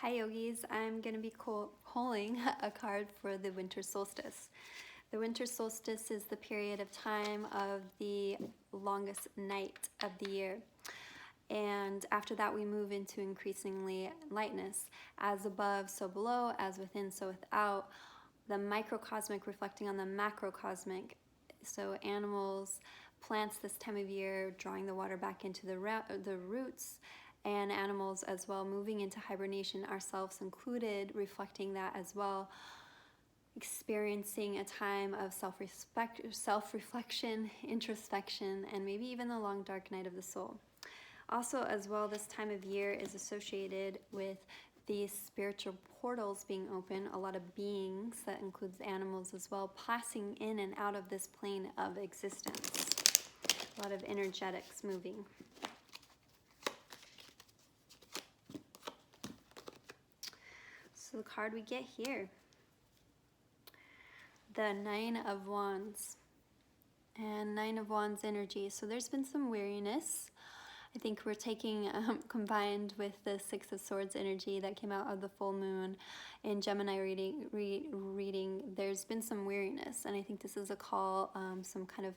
Hi yogis, I'm going to be pulling a card for the Winter Solstice. The Winter Solstice is the period of time of the longest night of the year. And after that we move into increasingly lightness. As above, so below, as within, so without. The microcosmic reflecting on the macrocosmic. So animals, plants this time of year, drawing the water back into the roots, and animals as well, moving into hibernation, ourselves included, reflecting that as well, experiencing a time of self-reflection, introspection, and maybe even the long dark night of the soul. Also as well, this time of year is associated with these spiritual portals being open, a lot of beings, that includes animals as well, passing in and out of this plane of existence. A lot of energetics moving. So the card we get here, the Nine of Wands, and Nine of Wands energy. So there's been some weariness. I think we're taking, combined with the Six of Swords energy that came out of the full moon in Gemini reading, there's been some weariness. And I think this is a call, some kind of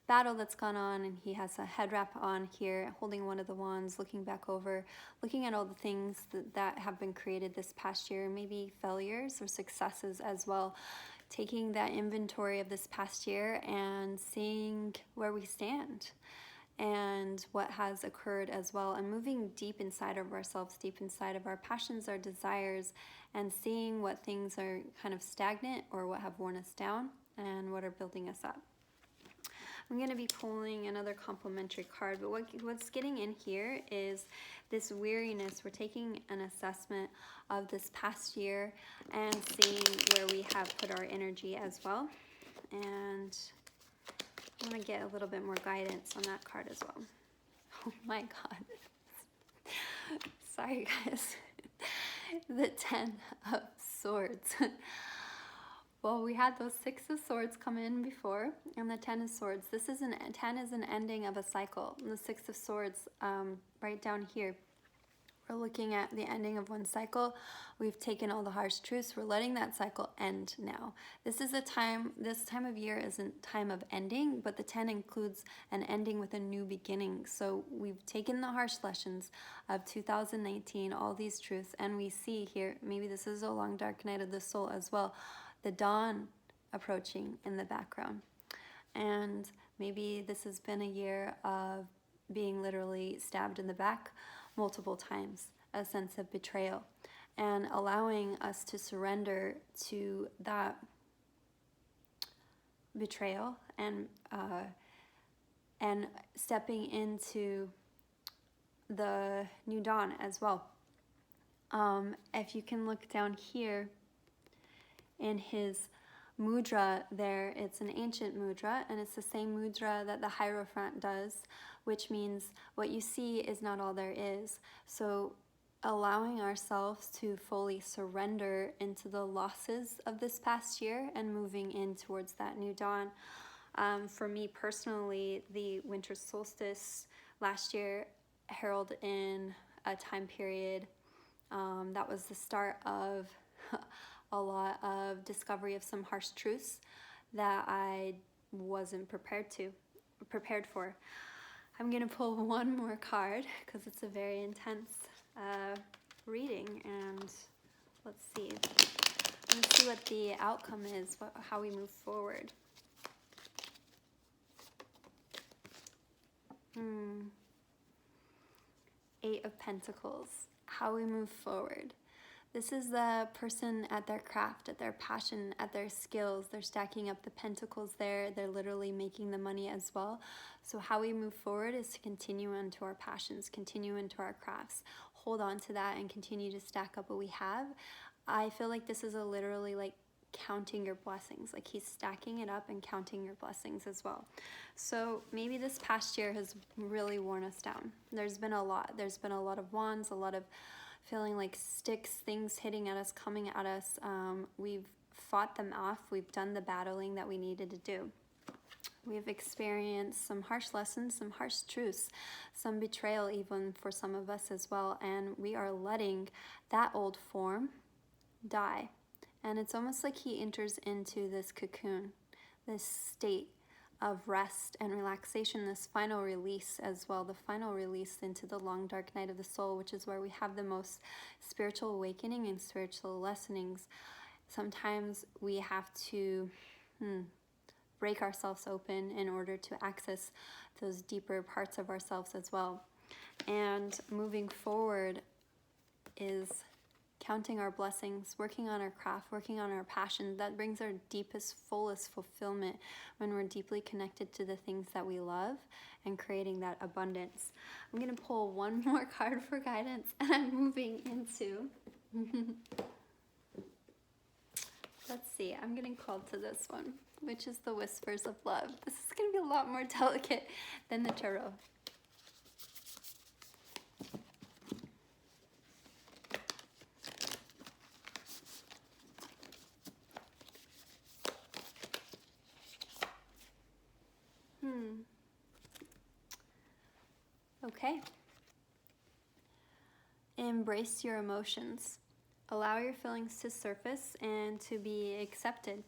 battle that's gone on, and he has a head wrap on here, holding one of the wands, looking back over, looking at all the things that have been created this past year, maybe failures or successes as well. Taking that inventory of this past year and seeing where we stand and what has occurred as well, and moving deep inside of ourselves, deep inside of our passions, our desires, and seeing what things are kind of stagnant or what have worn us down and what are building us up. I'm going to be pulling another complementary card, but what's getting in here is this weariness. We're taking an assessment of this past year and seeing where we have put our energy as well. And I want to get a little bit more guidance on that card as well. Oh my God. Sorry guys. The Ten of Swords. Well, we had those Six of Swords come in before, and the Ten of Swords. This is 10 is an ending of a cycle. And the Six of Swords, right down here, we're looking at the ending of one cycle. We've taken all the harsh truths. We're letting that cycle end now. This time of year isn't time of ending, but the 10 includes an ending with a new beginning. So we've taken the harsh lessons of 2019, all these truths, and we see here, maybe this is a long dark night of the soul as well, the dawn approaching in the background. And maybe this has been a year of being literally stabbed in the back multiple times, a sense of betrayal, and allowing us to surrender to that betrayal and stepping into the new dawn as well. If you can look down here in his mudra there, it's an ancient mudra, and it's the same mudra that the Hierophant does, which means what you see is not all there is. So allowing ourselves to fully surrender into the losses of this past year and moving in towards that new dawn. For me personally, the Winter Solstice last year heralded in a time period that was the start of a lot of discovery of some harsh truths that I wasn't prepared for. I'm going to pull one more card because it's a very intense reading, and let's see what the outcome is, how we move forward. Eight of Pentacles, how we move forward. This is the person at their craft, at their passion, at their skills. They're stacking up the pentacles there. They're literally making the money as well. So how we move forward is to continue into our passions, continue into our crafts, hold on to that and continue to stack up what we have. I feel like this is literally like counting your blessings. Like he's stacking it up and counting your blessings as well. So maybe this past year has really worn us down. There's been a lot. There's been a lot of wands, a lot of feeling like sticks, things hitting at us, coming at us. We've fought them off. We've done the battling that we needed to do. We've experienced some harsh lessons, some harsh truths, some betrayal even for some of us as well, and we are letting that old form die. And it's almost like he enters into this cocoon, this state of rest and relaxation, this final release as well, the final release into the long dark night of the soul, which is where we have the most spiritual awakening and spiritual lessonings. Sometimes we have to break ourselves open in order to access those deeper parts of ourselves as well. And moving forward is counting our blessings, working on our craft, working on our passion. That brings our deepest, fullest fulfillment when we're deeply connected to the things that we love and creating that abundance. I'm going to pull one more card for guidance, and I'm moving into... Let's see, I'm getting called to this one, which is the Whispers of Love. This is going to be a lot more delicate than the tarot. Okay. Embrace your emotions. Allow your feelings to surface and to be accepted.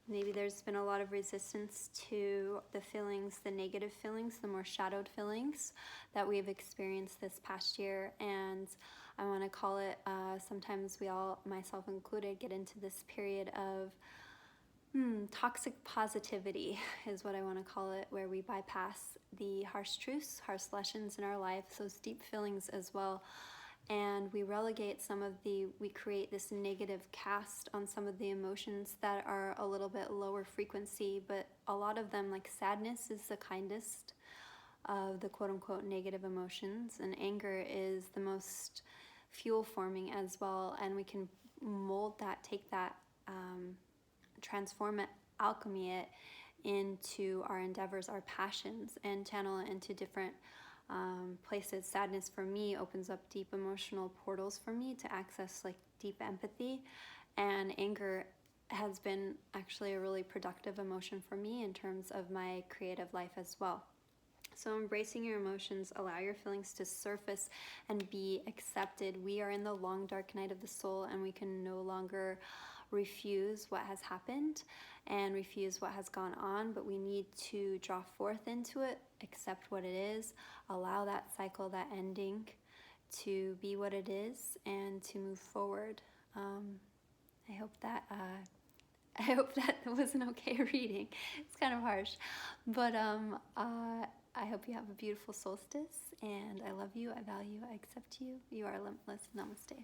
Maybe there's been a lot of resistance to the feelings, the negative feelings, the more shadowed feelings that we've experienced this past year. And I want to call it, sometimes we all, myself included, get into this period of toxic positivity is what I want to call it, where we bypass the harsh truths, harsh lessons in our life, those deep feelings as well. And we relegate we create this negative cast on some of the emotions that are a little bit lower frequency, but a lot of them, like sadness, is the kindest of the quote-unquote negative emotions, and anger is the most fuel-forming as well, and we can mold that, take that, transform it, alchemy it into our endeavors, our passions, and channel it into different places. Sadness for me opens up deep emotional portals for me to access like deep empathy, and anger has been actually a really productive emotion for me in terms of my creative life as well. So embracing your emotions, allow your feelings to surface and be accepted. We are in the long dark night of the soul, and we can no longer refuse what has happened and refuse what has gone on, but we need to draw forth into it, accept what it is, allow that cycle, that ending to be what it is, and to move forward. I hope that was an okay reading. It's kind of harsh, but I hope you have a beautiful solstice, and I love you, I value you, I accept you. You are limitless. Namaste.